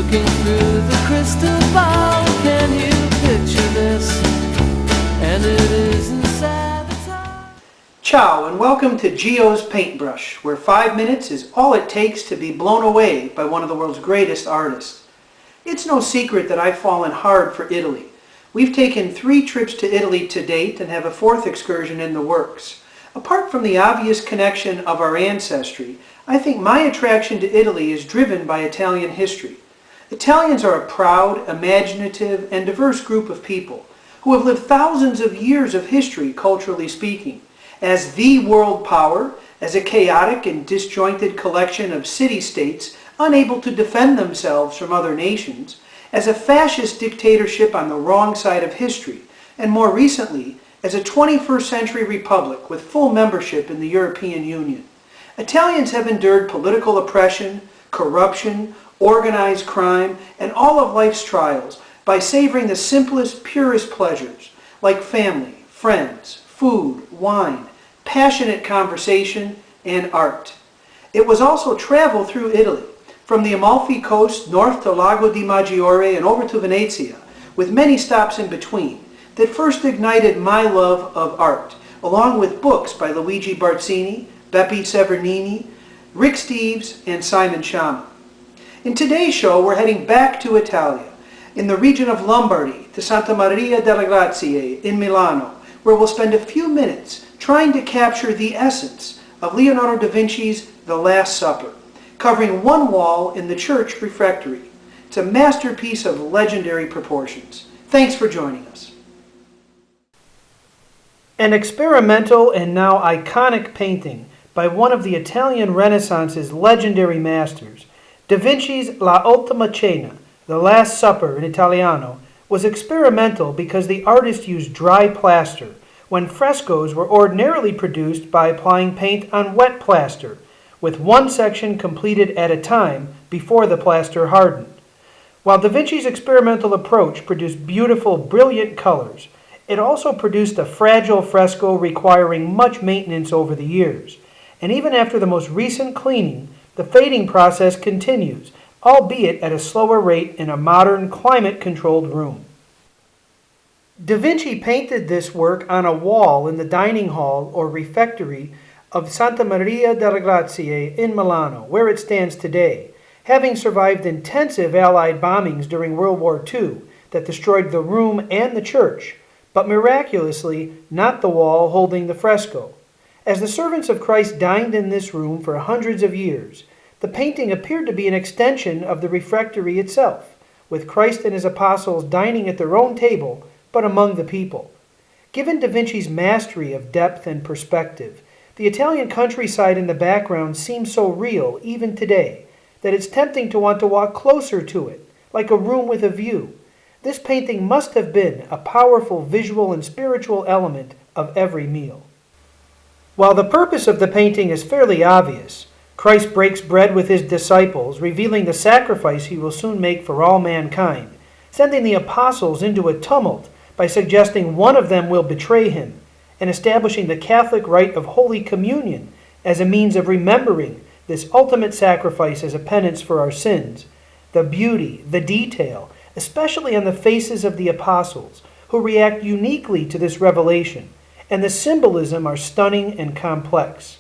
Looking through the crystal ball, can you picture this? And it isn't sabotage. Ciao and welcome to Gio's Paintbrush, where 5 minutes is all it takes to be blown away by one of the world's greatest artists. It's no secret that I've fallen hard for Italy. We've taken 3 trips to Italy to date and have a 4th excursion in the works. Apart from the obvious connection of our ancestry, I think my attraction to Italy is driven by Italian history. Italians are a proud, imaginative, and diverse group of people who have lived thousands of years of history, culturally speaking. As the world power, as a chaotic and disjointed collection of city-states unable to defend themselves from other nations, as a fascist dictatorship on the wrong side of history, and more recently, as a 21st century republic with full membership in the European Union. Italians have endured political oppression, corruption, organized crime, and all of life's trials by savoring the simplest, purest pleasures, like family, friends, food, wine, passionate conversation, and art. It was also travel through Italy, from the Amalfi Coast north to Lago di Maggiore and over to Venezia, with many stops in between, that first ignited my love of art, along with books by Luigi Barzini, Beppe Severnini, Rick Steves, and Simon Schama. In today's show, we're heading back to Italia, in the region of Lombardy, to Santa Maria della Grazie in Milano, where we'll spend a few minutes trying to capture the essence of Leonardo da Vinci's The Last Supper, covering one wall in the church refectory. It's a masterpiece of legendary proportions. Thanks for joining us. An experimental and now iconic painting by one of the Italian Renaissance's legendary masters, Da Vinci's La Ultima Cena, The Last Supper in Italiano, was experimental because the artist used dry plaster when frescoes were ordinarily produced by applying paint on wet plaster, with one section completed at a time before the plaster hardened. While Da Vinci's experimental approach produced beautiful, brilliant colors, it also produced a fragile fresco requiring much maintenance over the years. And even after the most recent cleaning, the fading process continues, albeit at a slower rate in a modern, climate-controlled room. Da Vinci painted this work on a wall in the dining hall or refectory of Santa Maria della Grazie in Milano, where it stands today, having survived intensive Allied bombings during World War II that destroyed the room and the church, but miraculously not the wall holding the fresco. As the servants of Christ dined in this room for hundreds of years, the painting appeared to be an extension of the refectory itself, with Christ and his apostles dining at their own table, but among the people. Given Da Vinci's mastery of depth and perspective, the Italian countryside in the background seems so real, even today, that it's tempting to want to walk closer to it, like a room with a view. This painting must have been a powerful visual and spiritual element of every meal. While the purpose of the painting is fairly obvious, Christ breaks bread with his disciples, revealing the sacrifice he will soon make for all mankind, sending the apostles into a tumult by suggesting one of them will betray him, and establishing the Catholic rite of Holy Communion as a means of remembering this ultimate sacrifice as a penance for our sins. The beauty, the detail, especially on the faces of the apostles, who react uniquely to this revelation, and the symbolism are stunning and complex.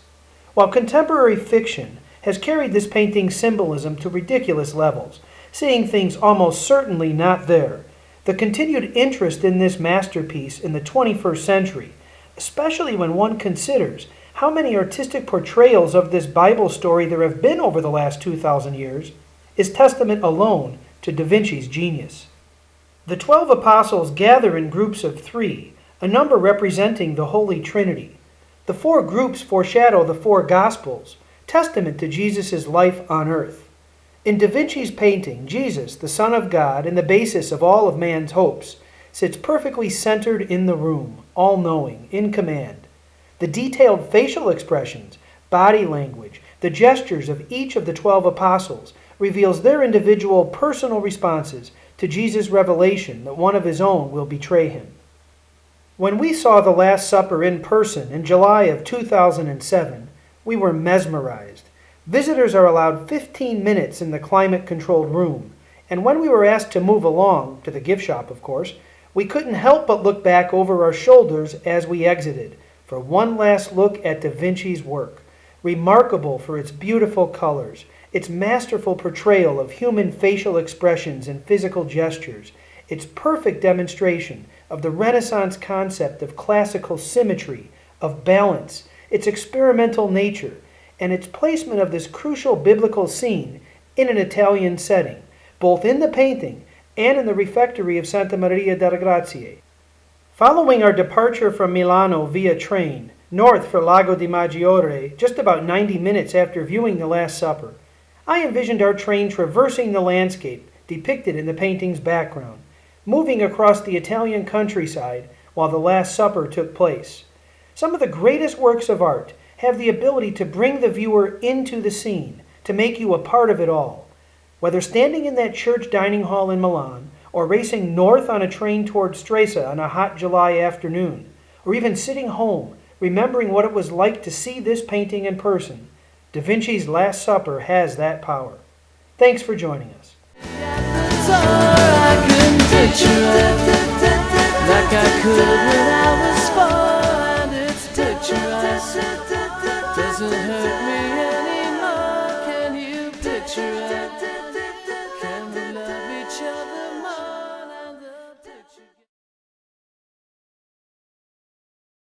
While contemporary fiction has carried this painting's symbolism to ridiculous levels, seeing things almost certainly not there, the continued interest in this masterpiece in the 21st century, especially when one considers how many artistic portrayals of this Bible story there have been over the last 2,000 years, is testament alone to Da Vinci's genius. The 12 apostles gather in groups of 3, a number representing the Holy Trinity. The 4 groups foreshadow the 4 Gospels, testament to Jesus' life on earth. In Da Vinci's painting, Jesus, the Son of God and the basis of all of man's hopes, sits perfectly centered in the room, all-knowing, in command. The detailed facial expressions, body language, the gestures of each of the 12 apostles reveals their individual personal responses to Jesus' revelation that one of his own will betray him. When we saw The Last Supper in person in July of 2007, we were mesmerized. Visitors are allowed 15 minutes in the climate-controlled room, And when we were asked to move along, to the gift shop of course, we couldn't help but look back over our shoulders as we exited for one last look at Da Vinci's work, remarkable for its beautiful colors, its masterful portrayal of human facial expressions and physical gestures, its perfect demonstration of the Renaissance concept of classical symmetry, of balance, its experimental nature, and its placement of this crucial biblical scene in an Italian setting, both in the painting and in the refectory of Santa Maria della Grazie. Following our departure from Milano via train, north for Lago di Maggiore, just about 90 minutes after viewing The Last Supper, I envisioned our train traversing the landscape depicted in the painting's background, moving across the Italian countryside while The Last Supper took place. Some of the greatest works of art have the ability to bring the viewer into the scene, to make you a part of it all. Whether standing in that church dining hall in Milan, or racing north on a train toward Stresa on a hot July afternoon, or even sitting home, remembering what it was like to see this painting in person, Da Vinci's Last Supper has that power. Thanks for joining us. I couldn't picture it like I could when I was 4, and it's picturesque.